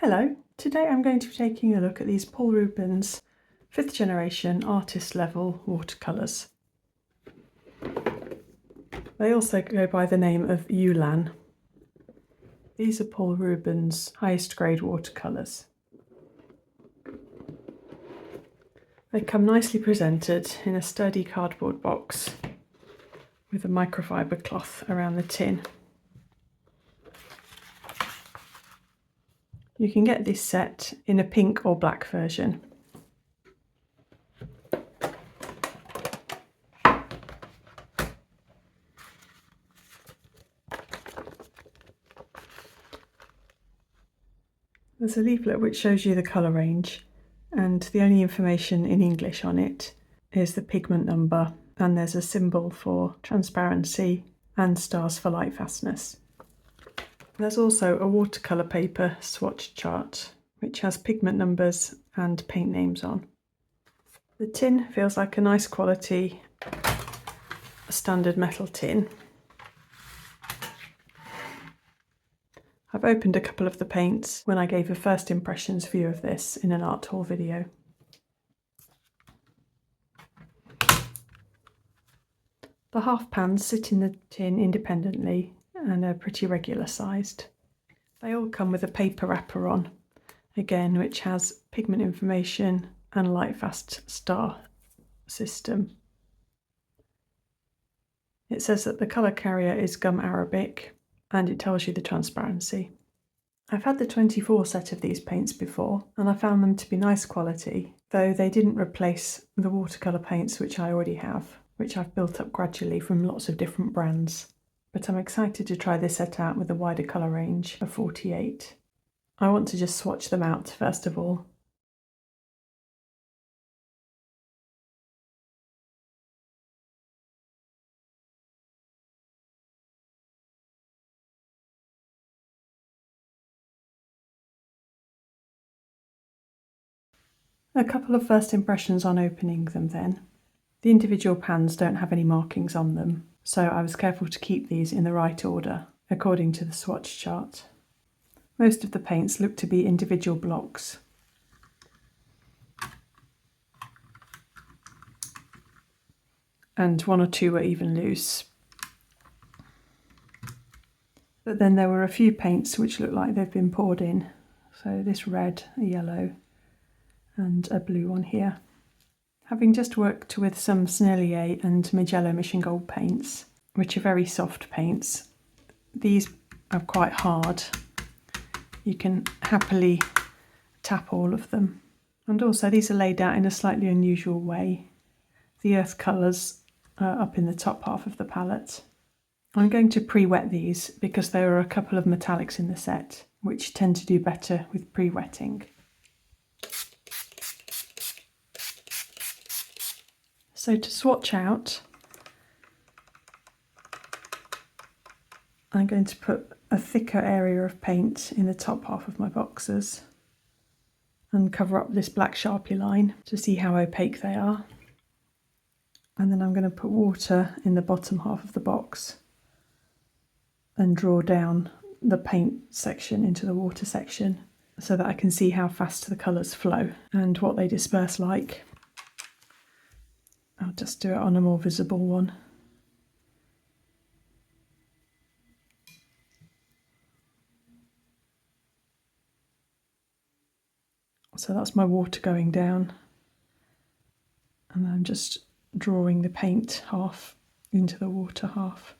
Hello, today I'm going to be taking a look at these Paul Rubens 5th generation Artist Level Watercolours. They also go by the name of Youlan. These are Paul Rubens' highest grade watercolours. They come nicely presented in a sturdy cardboard box with a microfiber cloth around the tin. You can get this set in a pink or black version. There's a leaflet which shows you the colour range, and the only information in English on it is the pigment number, and there's a symbol for transparency and stars for light fastness. There's also a watercolour paper swatch chart which has pigment numbers and paint names on. The tin feels like a nice quality standard metal tin. I've opened a couple of the paints when I gave a first impressions view of this in an art haul video. The half pans sit in the tin independently and are pretty regular sized. They all come with a paper wrapper on, again, which has pigment information and Lightfast star system. It says that the colour carrier is gum arabic and it tells you the transparency. I've had the 24 set of these paints before and I found them to be nice quality, though they didn't replace the watercolour paints which I already have, which I've built up gradually from lots of different brands. But I'm excited to try this set out with a wider colour range of 48. I want to just swatch them out first of all. A couple of first impressions on opening them then. The individual pans don't have any markings on them, so I was careful to keep these in the right order, according to the swatch chart. Most of the paints look to be individual blocks. And one or two were even loose. But then there were a few paints which look like they've been poured in. So this red, a yellow, and a blue one here. Having just worked with some Sennelier and Mugello Mission Gold paints, which are very soft paints, these are quite hard. You can happily tap all of them. And also these are laid out in a slightly unusual way. The earth colours are up in the top half of the palette. I'm going to pre-wet these because there are a couple of metallics in the set which tend to do better with pre-wetting. So to swatch out, I'm going to put a thicker area of paint in the top half of my boxes and cover up this black Sharpie line to see how opaque they are. And then I'm going to put water in the bottom half of the box and draw down the paint section into the water section so that I can see how fast the colours flow and what they disperse like. I'll just do it on a more visible one. So that's my water going down, and I'm just drawing the paint half into the water half.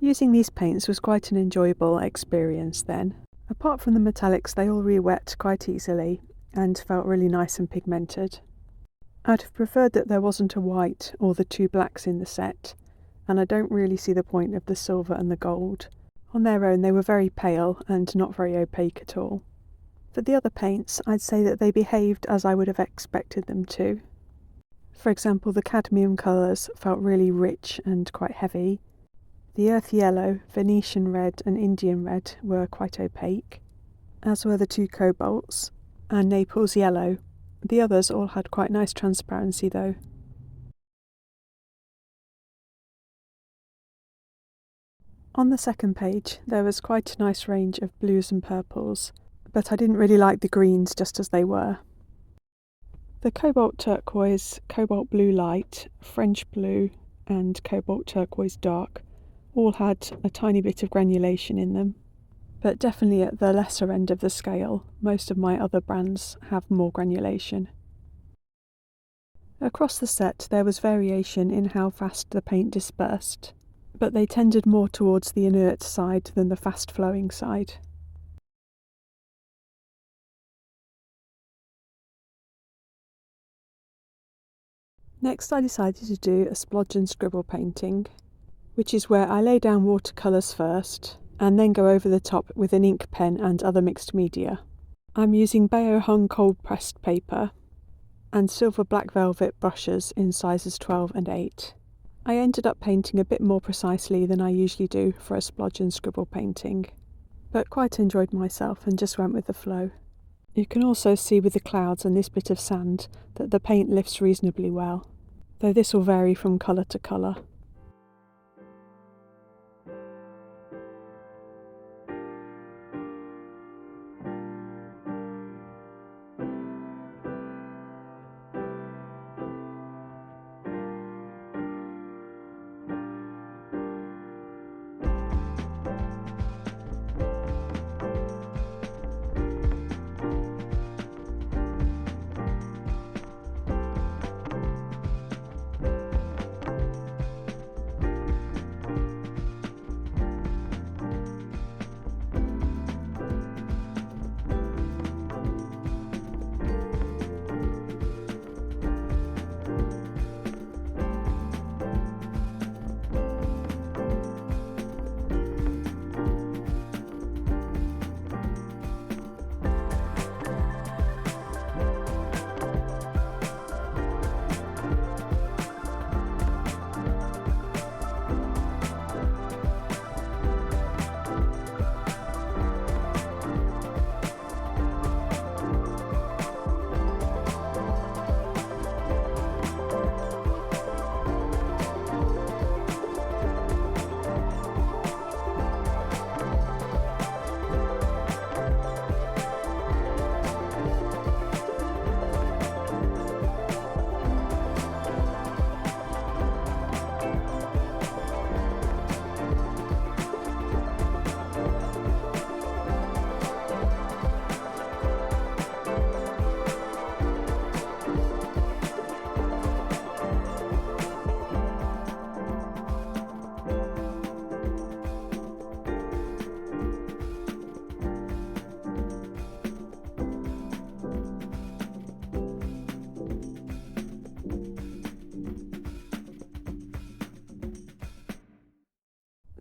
Using these paints was quite an enjoyable experience then. Apart from the metallics, they all re-wet quite easily and felt really nice and pigmented. I'd have preferred that there wasn't a white or the two blacks in the set, and I don't really see the point of the silver and the gold. On their own they were very pale and not very opaque at all. For the other paints, I'd say that they behaved as I would have expected them to. For example, the cadmium colours felt really rich and quite heavy. The earth yellow, Venetian red and Indian red were quite opaque, as were the two cobalts, and Naples yellow. The others all had quite nice transparency though. On the second page there was quite a nice range of blues and purples, but I didn't really like the greens just as they were. The cobalt turquoise, cobalt blue light, French blue and cobalt turquoise dark all had a tiny bit of granulation in them, but definitely at the lesser end of the scale. Most of my other brands have more granulation. Across the set there was variation in how fast the paint dispersed, but they tended more towards the inert side than the fast flowing side. Next I decided to do a splodge and scribble painting, which is where I lay down watercolours first and then go over the top with an ink pen and other mixed media. I'm using Baohong cold pressed paper and silver black velvet brushes in sizes 12 and 8. I ended up painting a bit more precisely than I usually do for a splodge and scribble painting, but quite enjoyed myself and just went with the flow. You can also see with the clouds and this bit of sand that the paint lifts reasonably well, though this will vary from colour to colour.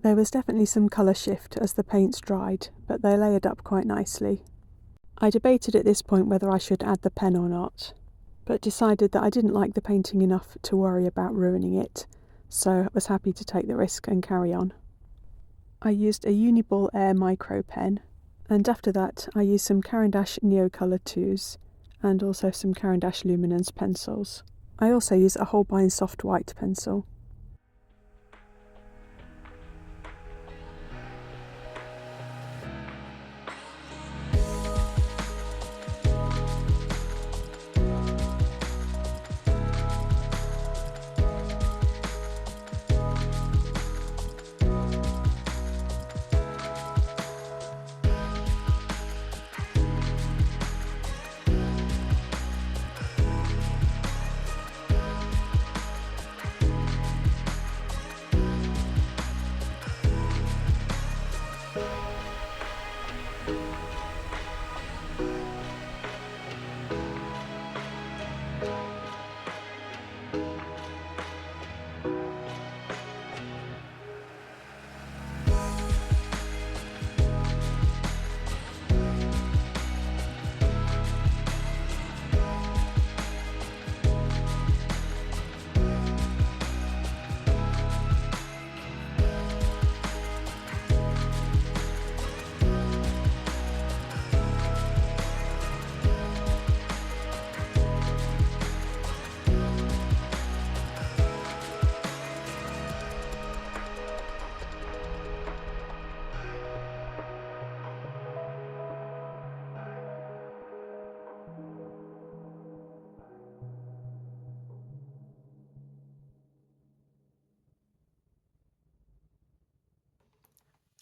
There was definitely some colour shift as the paints dried, but they layered up quite nicely. I debated at this point whether I should add the pen or not, but decided that I didn't like the painting enough to worry about ruining it, so I was happy to take the risk and carry on. I used a Uniball Air micro pen, and after that I used some Caran d'Ache Neocolor 2s and also some Caran d'Ache Luminance pencils. I also use a Holbein soft white pencil.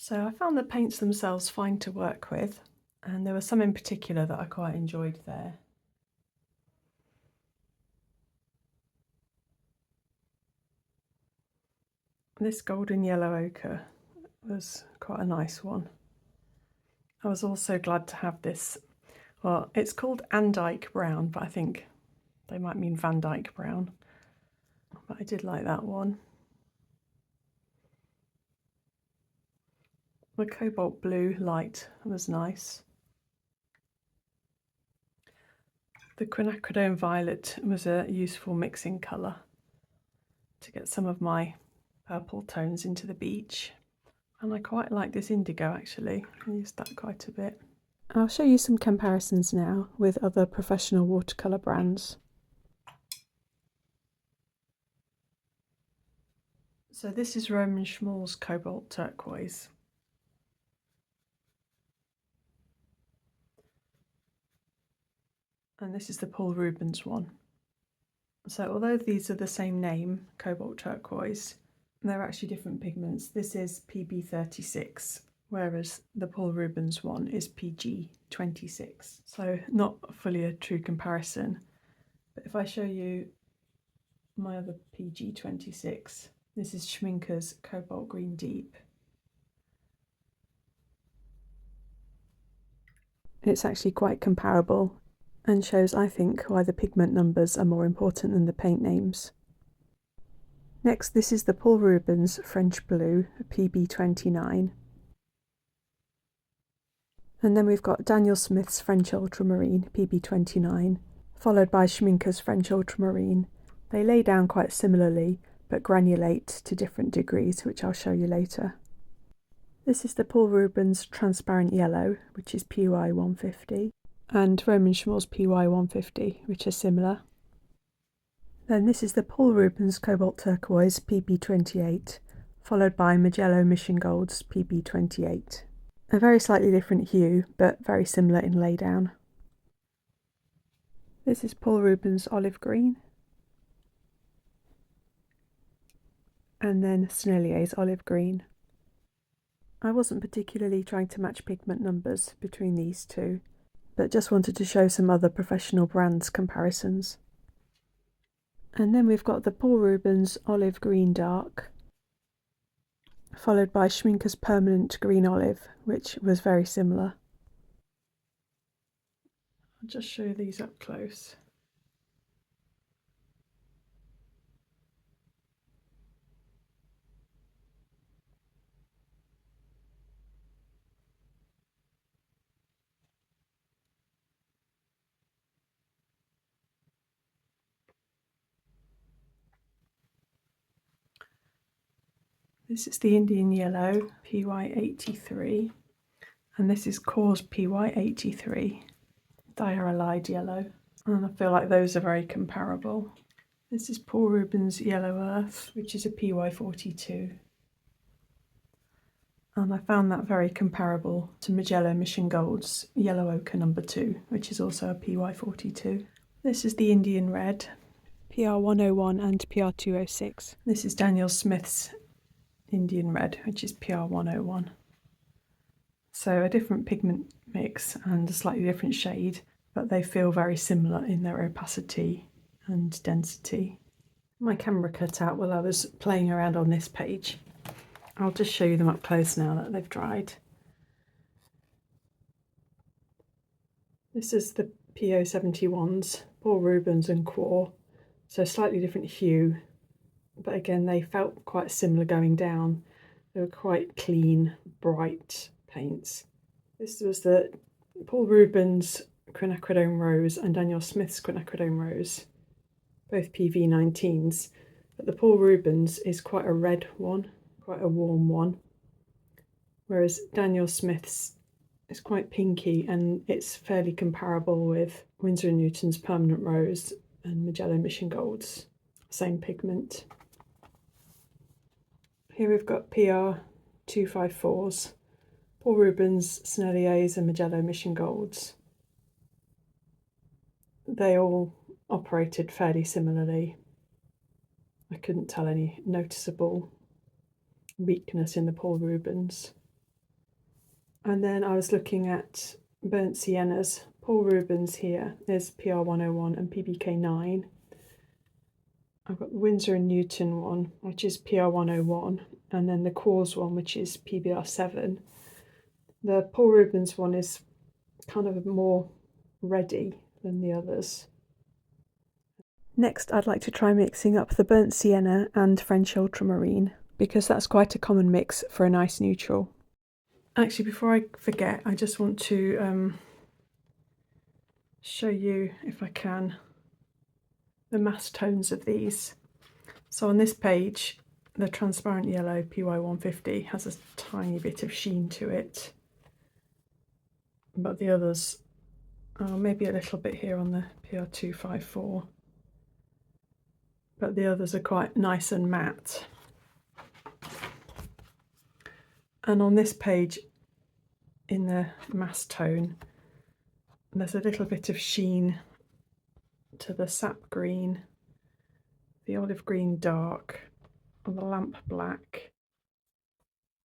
So I found the paints themselves fine to work with, and there were some in particular that I quite enjoyed there. This golden yellow ochre was quite a nice one. I was also glad to have this, well, it's called Andike brown, but I think they might mean Van Dyke brown. But I did like that one. The cobalt blue light was nice. The quinacridone violet was a useful mixing colour to get some of my purple tones into the beach. And I quite like this indigo actually, I used that quite a bit. I'll show you some comparisons now with other professional watercolour brands. So this is Roman Schmall's Cobalt Turquoise. And this is the Paul Rubens one. So although these are the same name, Cobalt Turquoise, they're actually different pigments. This is PB36, whereas the Paul Rubens one is PG26. So not fully a true comparison. But if I show you my other PG26, this is Schminker's Cobalt Green Deep. It's actually quite comparable and shows, I think, why the pigment numbers are more important than the paint names. Next, this is the Paul Rubens French Blue PB29. And then we've got Daniel Smith's French Ultramarine PB29, followed by Schminker's French Ultramarine. They lay down quite similarly, but granulate to different degrees, which I'll show you later. This is the Paul Rubens Transparent Yellow, which is PY 150, and Roman Schmall's PY 150, which are similar. Then this is the Paul Rubens Cobalt Turquoise PB28, followed by Magello Mission Gold's PB28. A very slightly different hue, but very similar in laydown. This is Paul Rubens Olive Green, and then Sennelier's Olive Green. I wasn't particularly trying to match pigment numbers between these two, but just wanted to show some other professional brands comparisons. And then we've got the Paul Rubens Olive Green Dark, followed by Schminker's Permanent Green Olive, which was very similar. I'll just show these up close. This is the Indian Yellow PY83, and this is Kors PY83, Diarylide Yellow, and I feel like those are very comparable. This is Paul Rubens Yellow Earth, which is a PY42, and I found that very comparable to Magello Mission Gold's Yellow Ochre No. 2, which is also a PY42. This is the Indian Red, PR101 and PR206. This is Daniel Smith's Indian Red, which is PR101. So a different pigment mix and a slightly different shade, but they feel very similar in their opacity and density. My camera cut out while I was playing around on this page. I'll just show you them up close now that they've dried. This is the PO71s, Paul Rubens and Quor, so slightly different hue, but again they felt quite similar going down. They were quite clean, bright paints. This was the Paul Rubens Quinacridone Rose and Daniel Smith's Quinacridone Rose, both PV19s, but the Paul Rubens is quite a red one, quite a warm one, whereas Daniel Smith's is quite pinky, and it's fairly comparable with Winsor & Newton's Permanent Rose and Magello Mission Gold's same pigment. Here we've got PR254s, Paul Rubens, Sennelier's and Magello Mission Golds. They all operated fairly similarly. I couldn't tell any noticeable weakness in the Paul Rubens. And then I was looking at burnt siennas. Paul Rubens here is PR101 and PBK9. I've got the Winsor & Newton one, which is PR101, and then the Cause one, which is PBR7. The Paul Rubens one is kind of more reddy than the others. Next, I'd like to try mixing up the burnt sienna and French ultramarine, because that's quite a common mix for a nice neutral. Actually, before I forget, I just want to show you, if I can, the mass tones of these. So on this page, the transparent yellow PY150 has a tiny bit of sheen to it, but the others, maybe a little bit here on the PR254, but the others are quite nice and matte. And on this page, in the mass tone, there's a little bit of sheen to the sap green, the olive green dark, and the lamp black,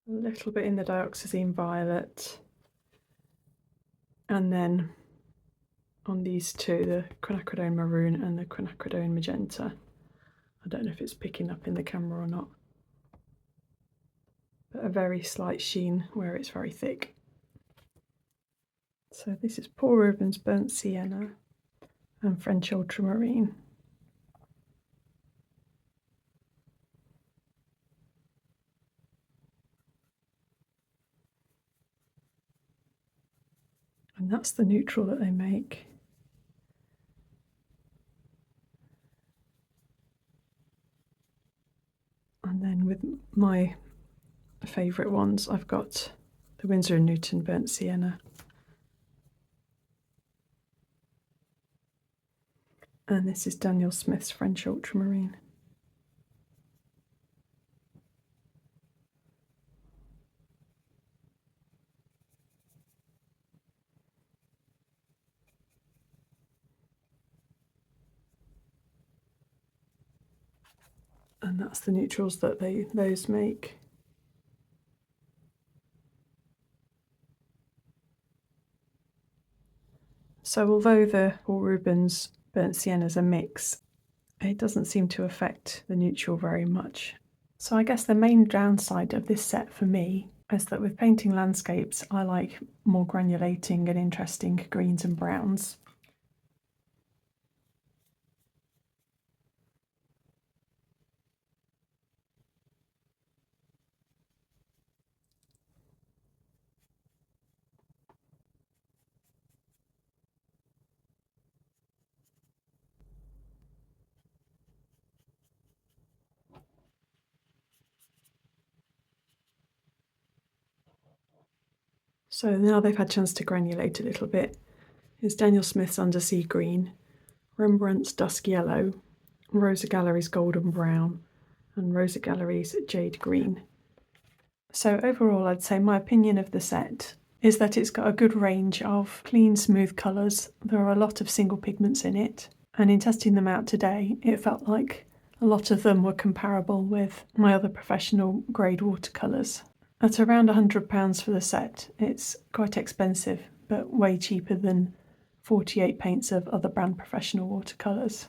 a little bit in the dioxazine violet, and then on these two, the quinacridone maroon and the quinacridone magenta. I don't know if it's picking up in the camera or not, but a very slight sheen where it's very thick. So this is Paul Rubens Burnt Sienna and French Ultramarine. And that's the neutral that they make. And then with my favourite ones, I've got the Winsor & Newton Burnt Sienna. And this is Daniel Smith's French Ultramarine. And that's the neutrals that those make. So although the Paul Rubens Burnt Sienna is a mix, it doesn't seem to affect the neutral very much. So I guess the main downside of this set for me is that with painting landscapes, I like more granulating and interesting greens and browns. So now they've had a chance to granulate a little bit. Here's Daniel Smith's Undersea Green, Rembrandt's Dusk Yellow, Rosa Gallery's Golden Brown, and Rosa Gallery's Jade Green. So overall, I'd say my opinion of the set is that it's got a good range of clean, smooth colours. There are a lot of single pigments in it, and in testing them out today, it felt like a lot of them were comparable with my other professional grade watercolours. At around £100 for the set, it's quite expensive, but way cheaper than 48 paints of other brand professional watercolours.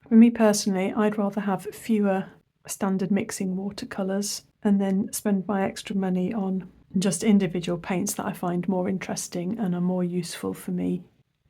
For me personally, I'd rather have fewer standard mixing watercolours and then spend my extra money on just individual paints that I find more interesting and are more useful for me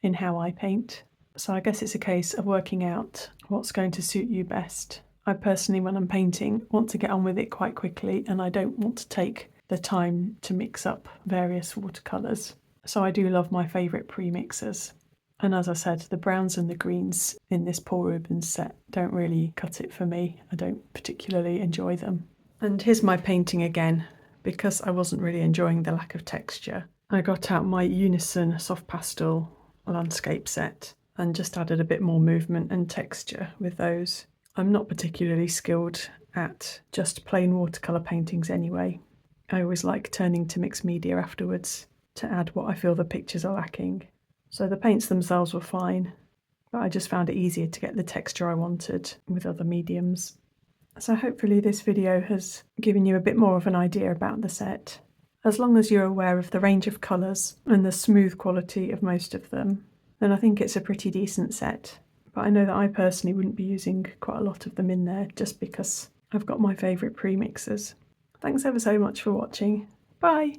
in how I paint. So I guess it's a case of working out what's going to suit you best. I personally, when I'm painting, want to get on with it quite quickly, and I don't want to take the time to mix up various watercolours. So I do love my favourite pre-mixers. And as I said, the browns and the greens in this Paul Rubens set don't really cut it for me. I don't particularly enjoy them. And here's my painting again. Because I wasn't really enjoying the lack of texture, I got out my Unison soft pastel landscape set and just added a bit more movement and texture with those. I'm not particularly skilled at just plain watercolour paintings anyway. I always like turning to mixed media afterwards to add what I feel the pictures are lacking. So the paints themselves were fine, but I just found it easier to get the texture I wanted with other mediums. So hopefully this video has given you a bit more of an idea about the set. As long as you're aware of the range of colours and the smooth quality of most of them, then I think it's a pretty decent set. But I know that I personally wouldn't be using quite a lot of them in there just because I've got my favourite premixers. Thanks ever so much for watching. Bye!